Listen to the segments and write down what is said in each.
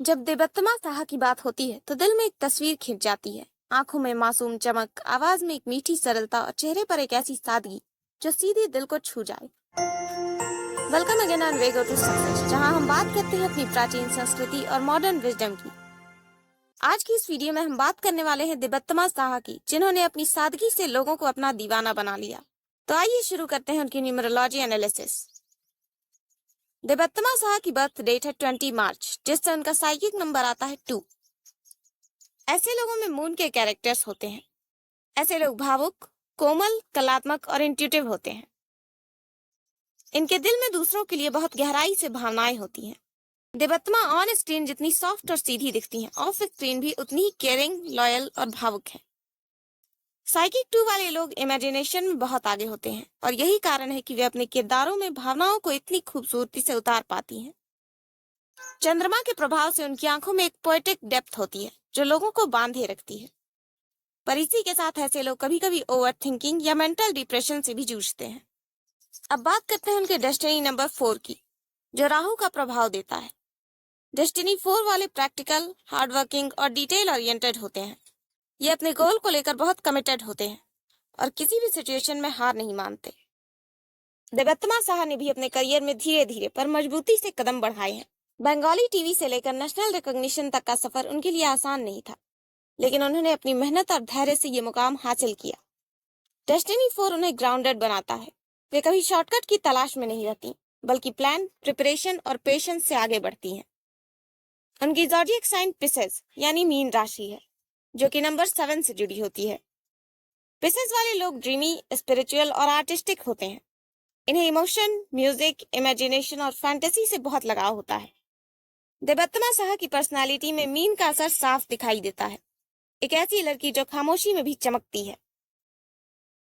जब देवत्तमा साहा की बात होती है तो दिल में एक तस्वीर खिंच जाती है। आंखों में मासूम चमक, आवाज में एक मीठी सरलता और चेहरे पर एक ऐसी सादगी जो सीधे दिल को छू जाए। Welcome again on way go to success, जहां हम बात करते हैं अपनी प्राचीन संस्कृति और मॉडर्न विजडम की। आज की इस वीडियो में हम बात करने वाले हैं देवत्तमा साहा की, जिन्होंने अपनी सादगी से लोगों को अपना दीवाना बना लिया। तो आइए शुरू करते हैं उनकी न्यूमरोलॉजी एनालिसिस। देवत्तमा साहा की बर्थ डेट है 20 मार्च, जिससे उनका साइकिक नंबर आता है 2। ऐसे लोगों में मून के कैरेक्टर्स होते हैं। ऐसे लोग भावुक, कोमल, कलात्मक और इंट्यूटिव होते हैं। इनके दिल में दूसरों के लिए बहुत गहराई से भावनाएं होती हैं। देवत्तमा ऑन स्क्रीन जितनी सॉफ्ट और सीधी दिखती हैं, ऑफ स्क्रीन भी उतनी ही केयरिंग, लॉयल और भावुक हैं। साइकिक 2 वाले लोग इमेजिनेशन में बहुत आगे होते हैं और यही कारण है कि वे अपने किरदारों में भावनाओं को इतनी खूबसूरती से उतार पाती हैं। चंद्रमा के प्रभाव से उनकी आंखों में एक पोएटिक डेप्थ होती है जो लोगों को बांधे रखती है। पर इसी के साथ ऐसे लोग कभी कभी ओवर थिंकिंग या मेंटल डिप्रेशन से भी जूझते हैं। अब बात करते हैं उनके डेस्टिनी नंबर 4 की, जो राहु का प्रभाव देता है। डेस्टिनी 4 वाले प्रैक्टिकल, हार्डवर्किंग और डिटेल ओरिएंटेड होते हैं। ये अपने गोल को लेकर बहुत कमिटेड होते हैं और किसी भी सिचुएशन में हार नहीं मानते। देवत्तमा साहा ने भी अपने करियर में धीरे धीरे पर मजबूती से कदम बढ़ाए हैं। बंगाली टीवी से लेकर नेशनल रिकॉग्निशन तक का सफर उनके लिए आसान नहीं था, लेकिन उन्होंने अपनी मेहनत और धैर्य से ये मुकाम हासिल किया। डेस्टिनी 4 उन्हें ग्राउंडेड बनाता है। वे कभी शॉर्टकट की तलाश में नहीं रहती, बल्कि प्लान, प्रिपरेशन और पेशेंस से आगे बढ़ती हैं। उनकी ज़ोडिएक साइन पिसेस यानी मीन राशि है, जो कि नंबर 7 से जुड़ी होती है। पिसेस वाले लोग ड्रीमी, स्पिरिचुअल और आर्टिस्टिक होते हैं। इन्हें इमोशन, म्यूजिक, इमेजिनेशन और फैंटेसी से बहुत लगाव होता है। देवत्तमा साहा की पर्सनालिटी में मीन का असर साफ दिखाई देता है। एक ऐसी लड़की जो खामोशी में भी चमकती है।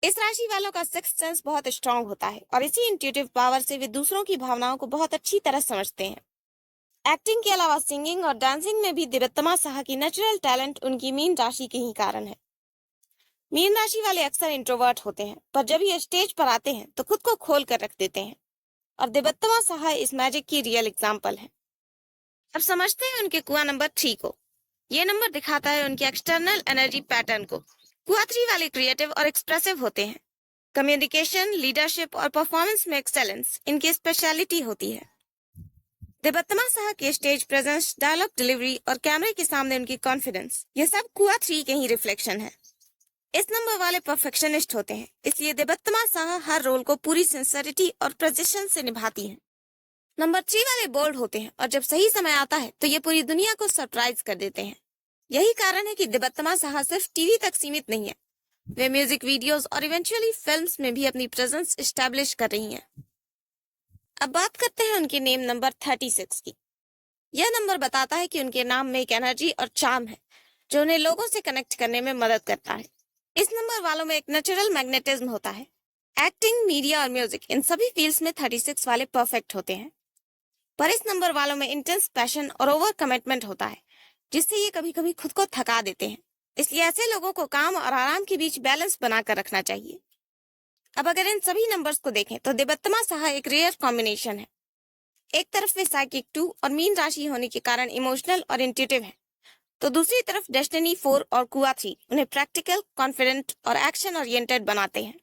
इस राशि वालों का सिक्स्थ सेंस बहुत स्ट्रांग होता है और इसी इंट्यूटिव पावर से वे दूसरों की भावनाओं को बहुत अच्छी तरह समझते हैं। एक्टिंग के अलावा सिंगिंग और डांसिंग में भी देवत्तमा साहा की नेचुरल टैलेंट उनकी मीन राशि के ही कारण है। मीन राशि वाले अक्सर इंट्रोवर्ट होते हैं, पर जब ये स्टेज पर आते हैं तो खुद को खोल कर रख देते हैं और देवत्तमा साहा इस मैजिक की रियल एग्जाम्पल है। अब समझते हैं उनके कुआ नंबर 3 को। ये नंबर दिखाता है उनके एक्सटर्नल एनर्जी पैटर्न को। कुआ 3 वाले क्रिएटिव और एक्सप्रेसिव होते हैं। कम्युनिकेशन, लीडरशिप और परफॉर्मेंस में एक्सेलेंस इनकी स्पेशलिटी होती है। देवत्तमा साहा के स्टेज प्रेजेंस, डायलॉग डिलीवरी और कैमरे के सामने उनकी कॉन्फिडेंस, ये सब कुआ 3 के ही रिफ्लेक्शन है। इस नंबर वाले परफेक्शनिस्ट होते हैं, इसलिए देवत्तमा साहा हर रोल को पूरी सिंसियरिटी और प्रिसिशन से निभाती हैं। नंबर 3 वाले बोल्ड होते हैं और जब सही समय आता है तो ये पूरी दुनिया को सरप्राइज कर देते हैं। यही कारण है कि देवत्तमा साहा सिर्फ टीवी तक सीमित नहीं है, वे म्यूजिक वीडियोस और इवेंचुअली फिल्म्स में भी अपनी प्रेजेंस एस्टैब्लिश कर रही हैं। अब बात करते हैं उनके नेम नंबर 36 की। यह नंबर बताता है कि उनके नाम में एक एनर्जी और चार्म है जो उन्हें लोगों से कनेक्ट करने में मदद करता है। इस नंबर वालों में एक नेचुरल मैग्नेटिज्म होता है। एक्टिंग, मीडिया और म्यूजिक, इन सभी फील्ड्स में 36 वाले परफेक्ट होते हैं। पर इस नंबर वालों में इंटेंस पैशन और ओवर कमिटमेंट होता है, जिससे ये कभी कभी खुद को थका देते हैं। इसलिए ऐसे लोगों को काम और आराम के बीच बैलेंस बनाकर रखना चाहिए। अब अगर इन सभी नंबर्स को देखें तो देवत्तमा साहा एक रेयर कॉम्बिनेशन है। एक तरफ वे साइकिक 2 और मीन राशि होने के कारण इमोशनल और इंट्यूटिव है, तो दूसरी तरफ डेस्टिनी 4 और कुआ 3 उन्हें प्रैक्टिकल, कॉन्फिडेंट और एक्शन ओरिएंटेड बनाते हैं।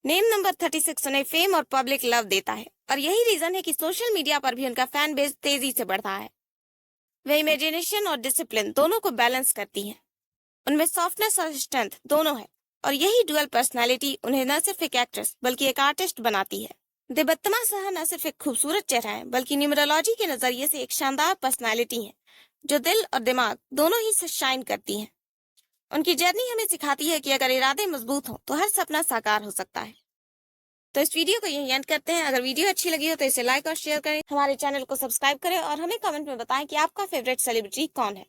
नेम नंबर 36 उन्हें फेम और पब्लिक लव देता है और यही रीजन है कि सोशल मीडिया पर भी उनका फैन बेस तेजी से बढ़ता है। वे इमेजिनेशन और डिसिप्लिन दोनों को बैलेंस करती हैं। उनमें सॉफ्टनेस और स्ट्रेंथ दोनों है और यही डुअल पर्सनालिटी उन्हें न सिर्फ एक एक्ट्रेस बल्कि एक आर्टिस्ट बनाती है। देवत्तमा साहा न सिर्फ एक खूबसूरत चेहरा है, बल्कि न्यूमरोलॉजी के नजरिए से एक शानदार पर्सनालिटी है जो दिल और दिमाग दोनों ही से शाइन करती है। उनकी जर्नी हमें सिखाती है कि अगर इरादे मजबूत हों तो हर सपना साकार हो सकता है। तो इस वीडियो को यहीं एंड करते हैं। अगर वीडियो अच्छी लगी हो तो इसे लाइक और शेयर करें, हमारे चैनल को सब्सक्राइब करें और हमें कमेंट में बताएं कि आपका फेवरेट सेलिब्रिटी कौन है।